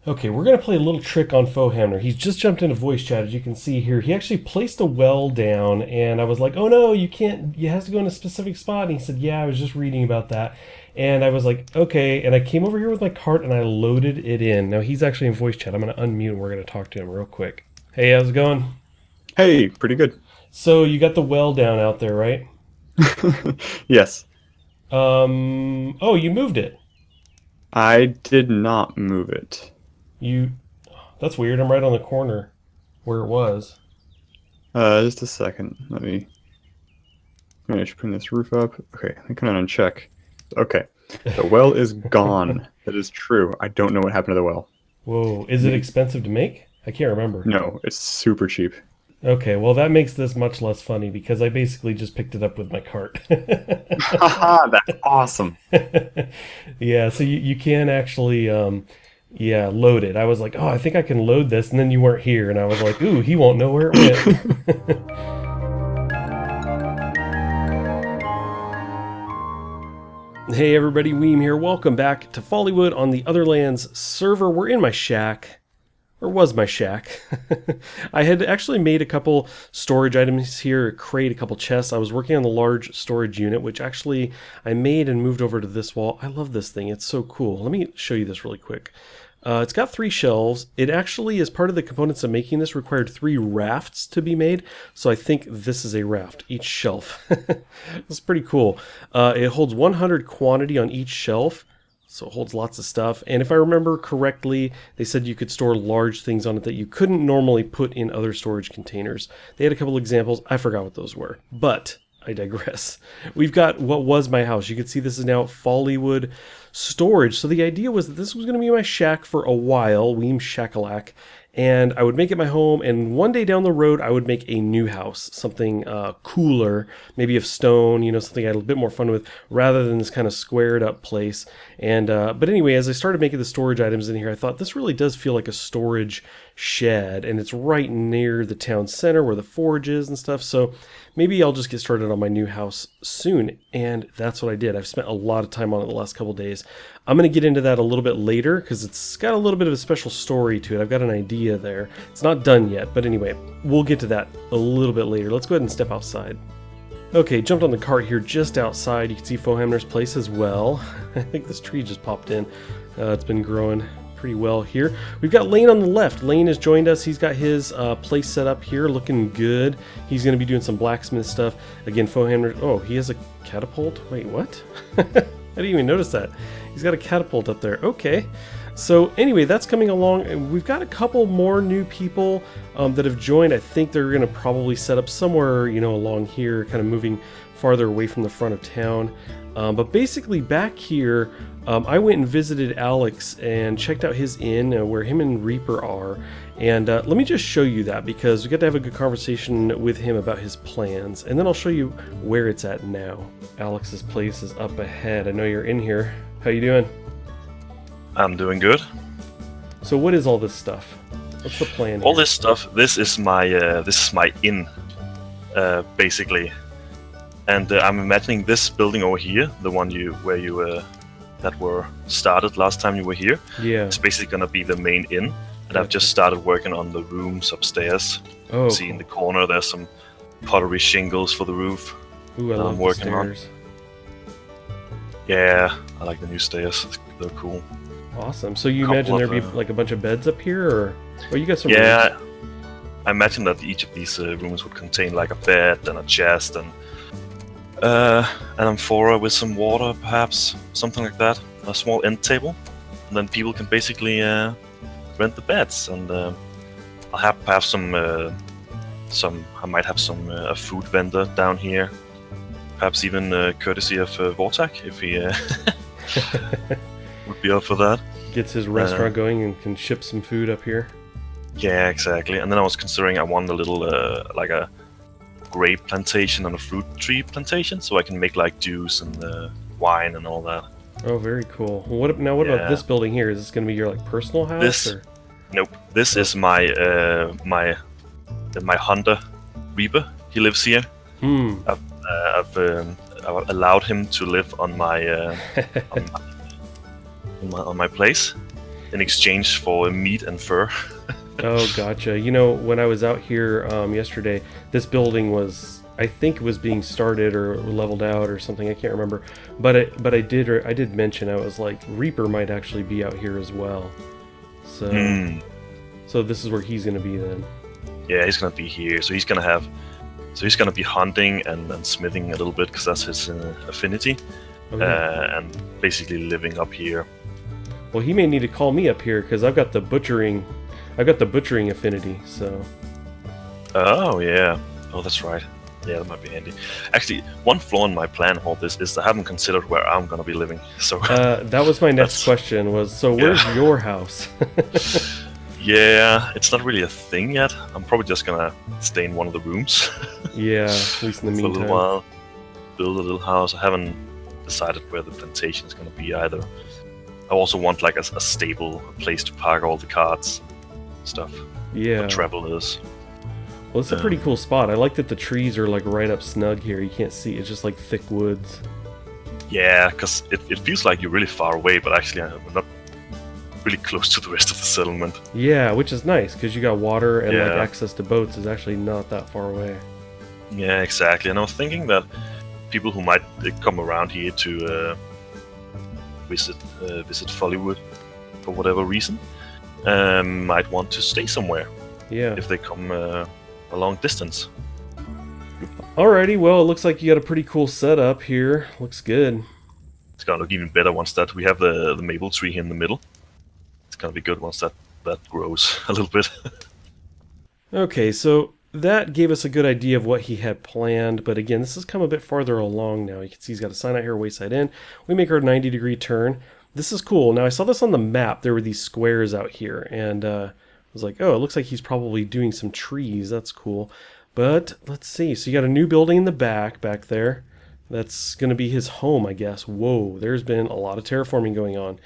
Okay, we're going to play a little trick on Foehamner. He's just jumped into voice chat, as you can see here. He actually placed a well down, and I was like, oh no, you can't, you have to go in a specific spot. And he said, yeah, I was just reading about that. And I was like, okay. And I came over here with my cart, and I loaded it in. Now, he's actually in voice chat. I'm going to unmute, and we're going to talk to him real quick. Hey, how's it going? Hey, pretty good. So, you got the well down out there, right? Yes, Oh, you moved it. I did not move it. You, that's weird. I'm right on the corner where it was. Just a second. Let me just bring this roof up. Okay, I can uncheck. Okay, the well is gone. That is true. I don't know what happened to the well. Whoa, is it expensive to make? I can't remember. No, it's super cheap. Okay, well that makes this much less funny because I basically just picked it up with my cart. Haha, that's awesome. Yeah, so you can actually, yeah, load it. I was like, oh, I think I can load this, and then you weren't here, and I was like, ooh, he won't know where it went. Hey everybody, Weem here. Welcome back to Follywood on the Otherlands server. We're in my shack. Or was my shack. I had actually made a couple storage items here, a crate, a couple chests. I was working on the large storage unit, which actually I made and moved over to this wall. I love this thing. It's so cool. Let me show you this really quick. It's got 3 shelves. It actually, as part of the components of making this, required 3 rafts to be made. So I think this is a raft, each shelf. It's pretty cool. It holds 100 quantity on each shelf. So it holds lots of stuff. And if I remember correctly, they said you could store large things on it that you couldn't normally put in other storage containers. They had a couple examples. I forgot what those were, but I digress. We've got what was my house. You can see this is now Follywood storage. So the idea was that this was going to be my shack for a while, Weem Shakalak. And I would make it my home, and one day down the road, I would make a new house, something cooler, maybe of stone, you know, something I had a bit more fun with, rather than this kind of squared up place. And but anyway, as I started making the storage items in here, I thought this really does feel like a storage shed, and it's right near the town center where the forge is and stuff. So maybe I'll just get started on my new house soon, and that's what I did. I've spent a lot of time on it the last couple days. I'm going to get into that a little bit later because it's got a little bit of a special story to it. I've got an idea there. It's not done yet, but anyway, we'll get to that a little bit later. Let's go ahead and step outside. Okay, jumped on the cart here just outside. You can see Foehamner's place as well. I think this tree just popped in. It's been growing pretty well here. We've got Lane on the left. Lane has joined us. He's got his place set up here, looking good. He's going to be doing some blacksmith stuff. Again, Foehamner. Oh, he has a catapult? Wait, what? I didn't even notice that. He's got a catapult up there. Okay. So anyway, that's coming along. We've got a couple more new people that have joined. I think they're going to probably set up somewhere, you know, along here, kind of moving farther away from the front of town. But basically back here, I went and visited Alex and checked out his inn where him and Reaper are. And let me just show you that because we got to have a good conversation with him about his plans. And then I'll show you where it's at now. Alex's place is up ahead. I know you're in here. How you doing? I'm doing good. So what is all this stuff? What's the plan All here? this stuff. This is my inn, basically. And I'm imagining this building over here, the one that were started last time you were here. Yeah. It's basically gonna be the main inn. And I've just started working on the rooms upstairs. Oh, See in the corner, there's some pottery shingles for the roof. Ooh, I that love I'm the working on. stairs. Yeah, I like the new stairs. They're cool. Awesome. So you Couple imagine there'd be of, like a bunch of beds up here, or oh, you got some Yeah, rooms. I imagine that each of these rooms would contain like a bed and a chest and an amphora with some water, perhaps something like that. A small end table, and then people can basically rent the beds. And I'll have perhaps some. I might have some a food vendor down here, perhaps even courtesy of Vortak if he would be up for that. Gets his restaurant going and can ship some food up here. Yeah, exactly. And then I was considering I want a little like a grape plantation and a fruit tree plantation, so I can make like juice and wine and all that. Oh, very cool. What about Yeah. this building here? Is this going to be your like personal house? This- Or? Nope. This is my hunter Reaper. He lives here. I've allowed him to live on my on my place. in exchange for meat and fur. Oh, gotcha. You know, when I was out here yesterday, this building was, I think, was being started or leveled out or something. I can't remember. But I did mention, I was like, Reaper might actually be out here as well. So, so this is where he's going to be then. Yeah, he's gonna be here. So he's gonna be hunting and smithing a little bit because that's his affinity, and basically living up here. Well, he may need to call me up here because I've got the butchering affinity. So. Oh yeah. Oh, that's right. Yeah, that might be handy. Actually, one flaw in my plan of all this is I haven't considered where I'm gonna be living. So. That was my next question. Was so where's your house? Yeah, it's not really a thing yet. I'm probably just gonna stay in one of the rooms. Yeah, at least in the for meantime. a little while. Build a little house. I haven't decided where the plantation is gonna be either. I also want like a stable place to park all the carts, stuff. Yeah. For travelers. Well, it's a pretty cool spot. I like that the trees are like right up snug here. You can't see. It's just like thick woods. Yeah, because it feels like you're really far away, but actually we're not really close to the rest of the settlement. Yeah, which is nice because you got water and like access to boats is actually not that far away. Yeah, exactly. And I was thinking that people who might come around here to visit Follywood for whatever reason might want to stay somewhere. Yeah. If they come a long distance. Alrighty, well, it looks like you got a pretty cool setup here. Looks good. It's gonna look even better once that we have the maple tree here in the middle. It's gonna be good once that grows a little bit. Okay, so that gave us a good idea of what he had planned, but again, this has come a bit farther along now. You can see he's got a sign out here, Wayside Inn. We make our 90-degree turn. This is cool. Now, I saw this on the map. There were these squares out here, and I was like, oh, it looks like he's probably doing some trees. That's cool. But let's see. So you got a new building in the back there. That's going to be his home, I guess. Whoa, there's been a lot of terraforming going on.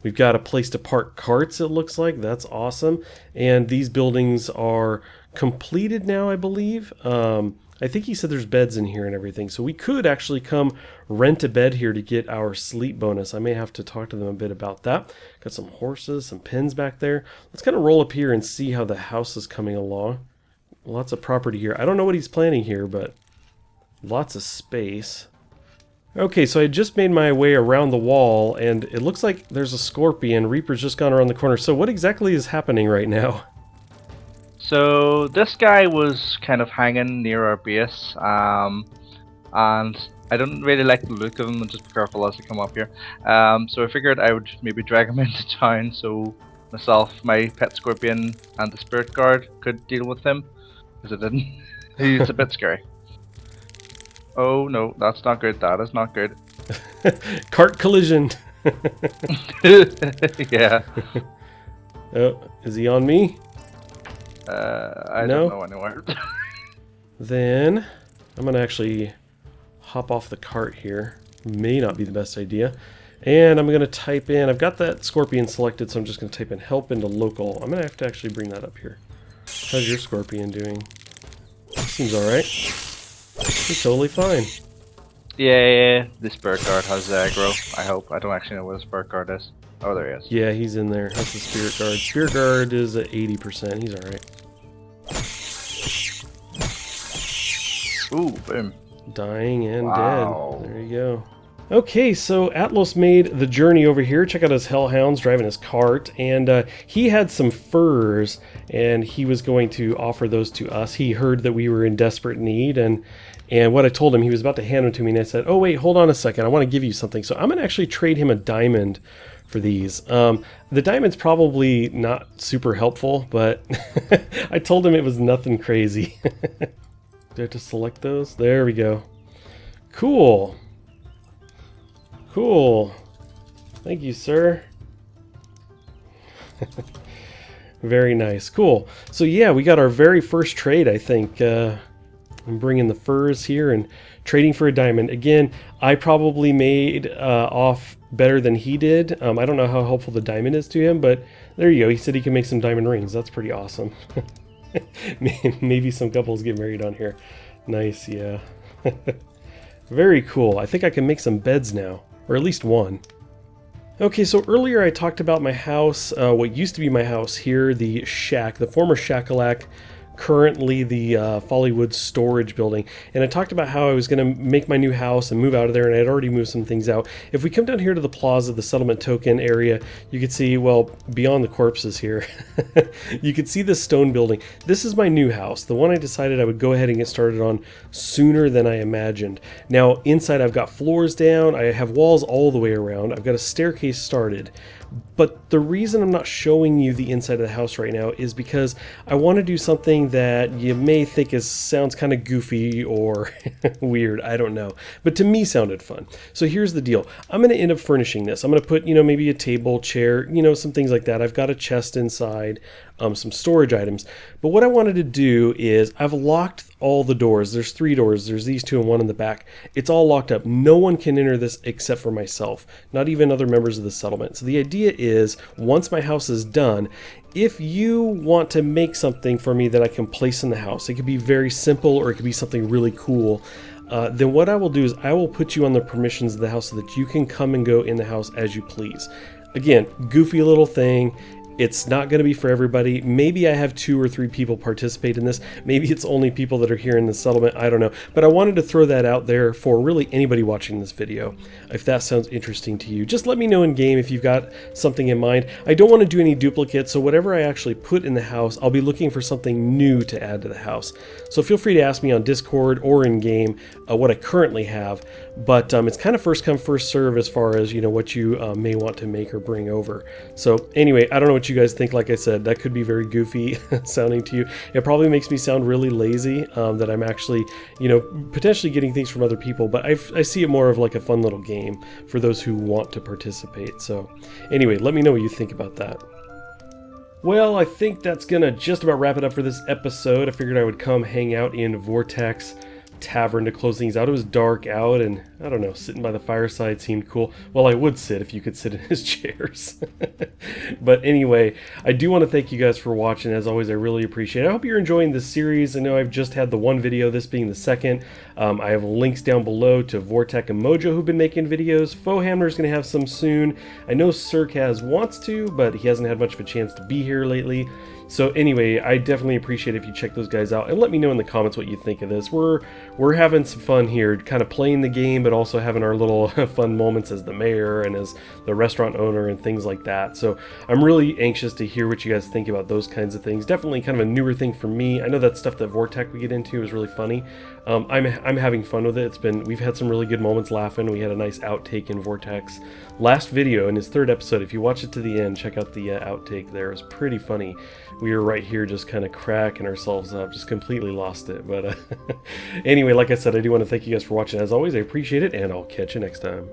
We've got a place to park carts, it looks like. That's awesome. And these buildings are completed now, I believe. I think he said there's beds in here and everything. So we could actually come rent a bed here to get our sleep bonus. I may have to talk to them a bit about that. Got some horses, some pens back there. Let's kind of roll up here and see how the house is coming along. Lots of property here. I don't know what he's planning here, but lots of space. Okay, so I just made my way around the wall, and it looks like there's a scorpion. Reaper's just gone around the corner. So what exactly is happening right now? So this guy was kind of hanging near our base, and I don't really like the look of him, and just be careful as I come up here. So I figured I would maybe drag him into town so myself, my pet scorpion, and the spirit guard could deal with him, because I didn't. He's a bit scary. Oh no, that's not good. That is not good. Cart collision. Yeah. Oh, is he on me? I don't know anywhere. Then I'm going to actually hop off the cart here. May not be the best idea. And I'm going to type in, I've got that scorpion selected, so I'm just going to type in help into local. I'm going to have to actually bring that up here. How's your scorpion doing? Seems alright. He's totally fine. Yeah, the spirit guard has aggro, I hope. I don't actually know what a spirit guard is. Oh, there he is. Yeah, he's in there. That's the spirit guard. Spirit guard is at 80%. He's alright. Ooh, boom. Dying and Wow. dead. There you go. Okay, so Atlas made the journey over here. Check out his hellhounds driving his cart, and he had some furs, and he was going to offer those to us. He heard that we were in desperate need, and what I told him, he was about to hand them to me, and I said, oh wait, hold on a second, I want to give you something. So I'm going to actually trade him a diamond for these. The diamond's probably not super helpful, but I told him it was nothing crazy. Do I have to select those? There we go. Cool. Cool. Thank you, sir. Very nice. Cool. So yeah, we got our very first trade, I think. I'm bringing the furs here and trading for a diamond. Again, I probably made off better than he did. I don't know how helpful the diamond is to him, but there you go. He said he can make some diamond rings. That's pretty awesome. Maybe some couples get married on here. Nice, yeah. Very cool. I think I can make some beds now. Or at least one. Okay, so earlier I talked about my house, what used to be my house here, the shack, the former Shakalak, currently the Follywood storage building. And I talked about how I was going to make my new house and move out of there, and I had already moved some things out. If we come down here to the plaza, the settlement token area, you can see, well, beyond the corpses here, you can see this stone building. This is my new house, the one I decided I would go ahead and get started on sooner than I imagined. Now, inside I've got floors down, I have walls all the way around, I've got a staircase started. But the reason I'm not showing you the inside of the house right now is because I want to do something that you may think sounds kind of goofy or weird, I don't know. But to me sounded fun. So here's the deal. I'm going to end up furnishing this. I'm going to put, maybe a table, chair, some things like that. I've got a chest inside, some storage items. But what I wanted to do is I've locked all the doors. There's 3 doors. There's these 2 and 1 in the back. It's all locked up. No one can enter this except for myself, not even other members of the settlement. So the idea is, once my house is done, if you want to make something for me that I can place in the house, it could be very simple or it could be something really cool, then what I will do is I will put you on the permissions of the house so that you can come and go in the house as you please. Again, goofy little thing. It's not going to be for everybody. Maybe I have 2 or 3 people participate in this. Maybe it's only people that are here in the settlement. I don't know. But I wanted to throw that out there for really anybody watching this video. If that sounds interesting to you, just let me know in game if you've got something in mind. I don't want to do any duplicates, so whatever I actually put in the house, I'll be looking for something new to add to the house. So feel free to ask me on Discord or in game what I currently have. But it's kind of first come, first serve as far as, what you may want to make or bring over. So anyway, I don't know what you guys think. Like I said, that could be very goofy sounding to you. It probably makes me sound really lazy, that I'm actually, potentially getting things from other people, but I see it more of like a fun little game for those who want to participate. So anyway, let me know what you think about that. Well, I think that's gonna just about wrap it up for this episode. I figured I would come hang out in Vortex Tavern to close things out. It was dark out, and I don't know, sitting by the fireside seemed cool. Well, I would sit if you could sit in his chairs. But anyway, I do want to thank you guys for watching. As always, I really appreciate it. I hope you're enjoying this series. I know I've just had the 1 video, this being the 2nd. I have links down below to Vortex and Mojo who've been making videos. Foehamner is going to have some soon. I know Sirkaz wants to, but he hasn't had much of a chance to be here lately. So anyway, I definitely appreciate it if you check those guys out and let me know in the comments what you think of this. We're having some fun here, kind of playing the game, but also having our little fun moments as the mayor and as the restaurant owner and things like that. So I'm really anxious to hear what you guys think about those kinds of things. Definitely kind of a newer thing for me. I know that stuff that Vortex we get into is really funny. I'm having fun with it. We've had some really good moments laughing. We had a nice outtake in Vortex last video in his 3rd episode. If you watch it to the end, check out the outtake there. It was pretty funny. We were right here just kind of cracking ourselves up, just completely lost it. But anyway, like I said, I do want to thank you guys for watching. As always, I appreciate it, and I'll catch you next time.